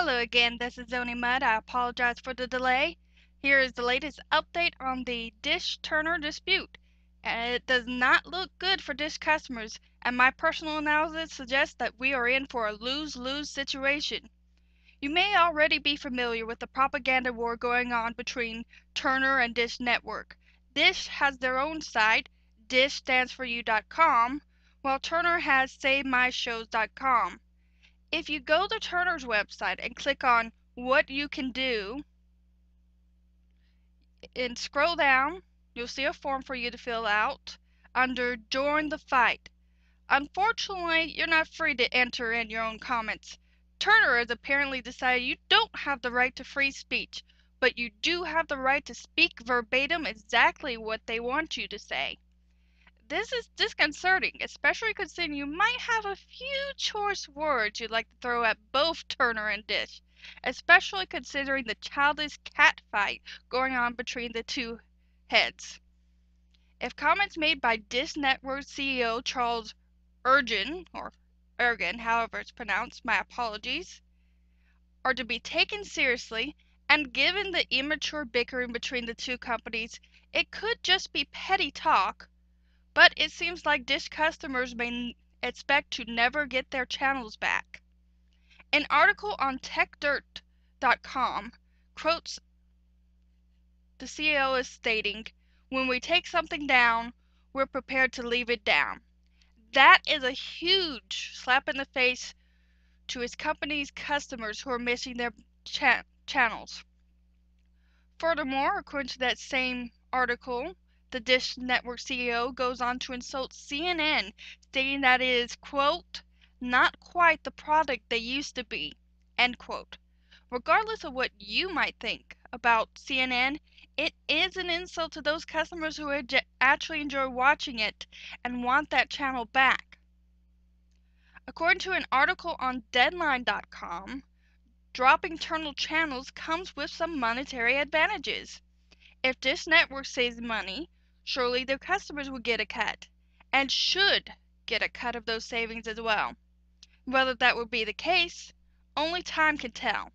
Hello again, this is Zony Mud. I apologize for the delay. Here is the latest update on the Dish-Turner dispute. It does not look good for Dish customers, and my personal analysis suggests that we are in for a lose-lose situation. You may already be familiar with the propaganda war going on between Turner and Dish Network. Dish has their own site, dishstandsforyou.com, while Turner has SaveMyShows.com. If you go to Turner's website and click on What You Can Do and scroll down, you'll see a form for you to fill out under Join the Fight. Unfortunately, you're not free to enter in your own comments. Turner has apparently decided you don't have the right to free speech, but you do have the right to speak verbatim exactly what they want you to say. This is disconcerting, especially considering you might have a few choice words you'd like to throw at both Turner and Dish, especially considering the childish cat fight going on between the two heads. If comments made by Dish Network CEO Charles Ergen, or Ergen, however it's pronounced, my apologies, are to be taken seriously, and given the immature bickering between the two companies, it could just be petty talk. But it seems like Dish customers may expect to never get their channels back. An article on techdirt.com quotes the CEO as stating, "When we take something down, we're prepared to leave it down." That is a huge slap in the face to his company's customers who are missing their channels. Furthermore, according to that same article, the Dish Network CEO goes on to insult CNN, stating that it is, quote, "not quite the product they used to be," end quote. Regardless of what you might think about CNN, it is an insult to those customers who actually enjoy watching it and want that channel back. According to an article on Deadline.com, dropping Turner channels comes with some monetary advantages. If Dish Network saves money, surely their customers will get a cut, and should get a cut of those savings as well. Whether that will be the case, only time can tell.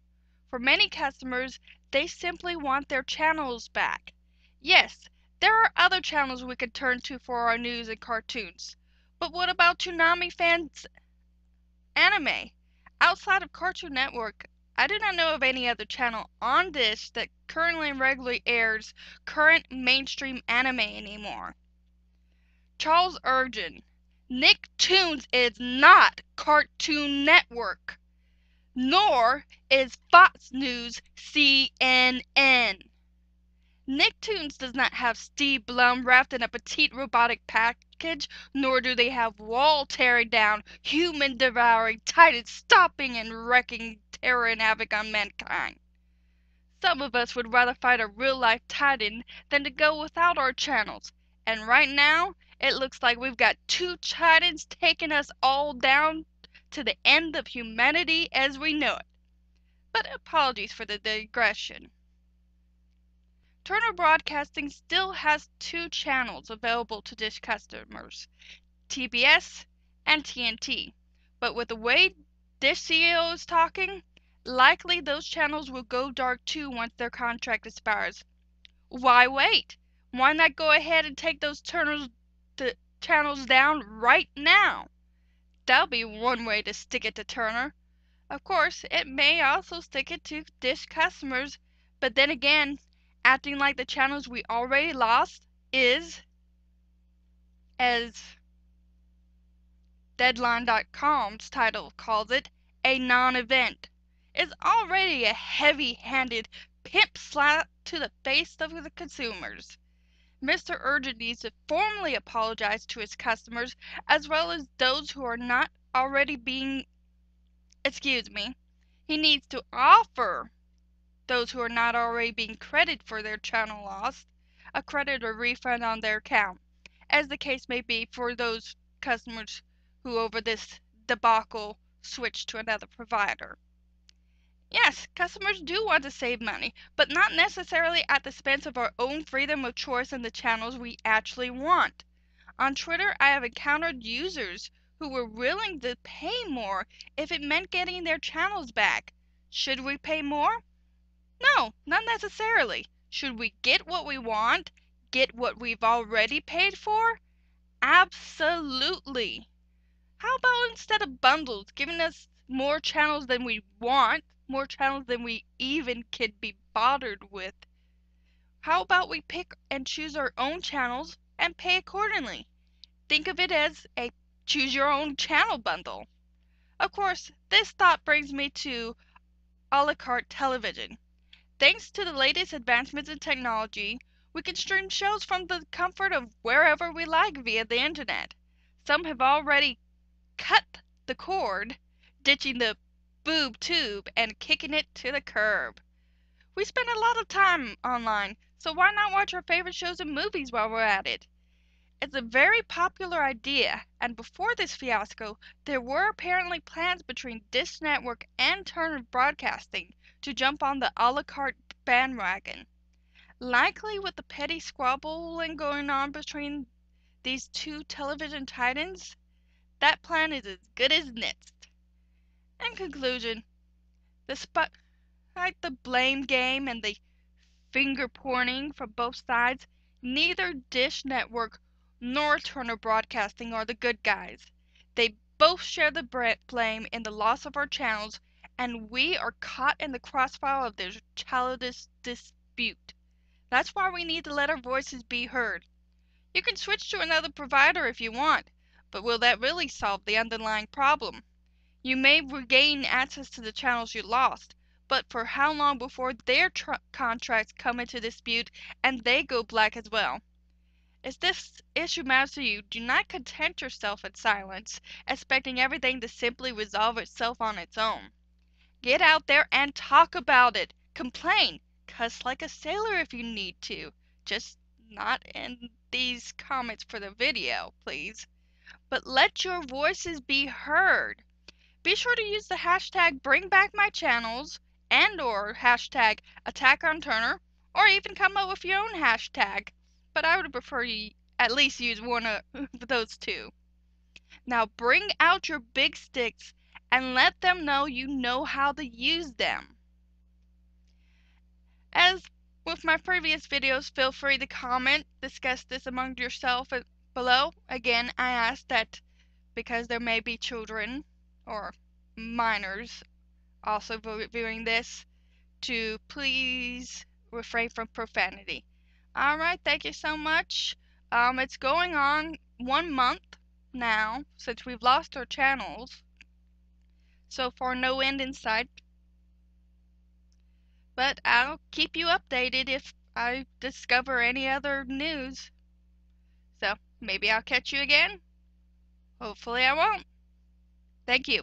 For many customers, they simply want their channels back. Yes, there are other channels we could turn to for our news and cartoons. But what about Toonami fans' anime? Outside of Cartoon Network, I do not know of any other channel on Dish that currently and regularly airs current mainstream anime anymore. Charles Ergen, Nicktoons is not Cartoon Network, nor is Fox News CNN. Nicktoons does not have Steve Blum wrapped in a petite robotic package, nor do they have wall-tearing down, human-devouring titans stopping and wreaking terror and havoc on mankind. Some of us would rather fight a real-life titan than to go without our channels, and right now, it looks like we've got two titans taking us all down to the end of humanity as we know it. But apologies for the digression. Turner Broadcasting still has two channels available to Dish customers, TBS and TNT. But with the way Dish CEO is talking, likely those channels will go dark too once their contract expires. Why wait? Why not go ahead and take those channels down right now? That'll be one way to stick it to Turner. Of course, it may also stick it to Dish customers, but then again, acting like the channels we already lost is, as Deadline.com's title calls it, a non-event, is already a heavy-handed pimp slap to the face of the consumers. Mr. Urgent needs to formally apologize to his customers, as well as those who are not already being, he needs to offer those who are not already being credited for their channel loss a credit or refund on their account, as the case may be for those customers who over this debacle switch to another provider. Yes, customers do want to save money, but not necessarily at the expense of our own freedom of choice in the channels we actually want. On Twitter, I have encountered users who were willing to pay more if it meant getting their channels back. Should we pay more? No, not necessarily. Should we get what we want? Get what we've already paid for? Absolutely. How about instead of bundles, giving us more channels than we want, more channels than we even could be bothered with? How about we pick and choose our own channels and pay accordingly? Think of it as a choose your own channel bundle. Of course, this thought brings me to a la carte television. Thanks to the latest advancements in technology, we can stream shows from the comfort of wherever we like via the internet. Some have already cut the cord, ditching the boob tube and kicking it to the curb. We spend a lot of time online, so why not watch our favorite shows and movies while we're at it? It's a very popular idea, and before this fiasco, there were apparently plans between Dish Network and Turner Broadcasting to jump on the a la carte bandwagon. Likely with the petty squabbling going on between these two television titans, that plan is as good as nixed. In conclusion, despite the blame game and the finger pointing from both sides, neither Dish Network nor Turner Broadcasting are the good guys. They both share the blame in the loss of our channels, and we are caught in the crossfire of their childish dispute. That's why we need to let our voices be heard. You can switch to another provider if you want, but will that really solve the underlying problem? You may regain access to the channels you lost, but for how long before their contracts come into dispute and they go black as well? If this issue matters to you, do not content yourself in silence, expecting everything to simply resolve itself on its own. Get out there and talk about it. Complain. Cuss like a sailor if you need to. Just not in these comments for the video, please. But let your voices be heard. Be sure to use the hashtag BringBackMyChannels and/or hashtag AttackOnTurner, or even come up with your own hashtag. But I would prefer you at least use one of those two. Now bring out your big sticks and let them know you know how to use them. As with my previous videos, feel free to comment, discuss this among yourself below. Again, I ask that because there may be children or minors also viewing this, to please refrain from profanity. Alright, thank you so much. It's going on 1 month now since we've lost our channels. So far, no end in sight. But I'll keep you updated if I discover any other news. So maybe I'll catch you again. Hopefully I won't. Thank you.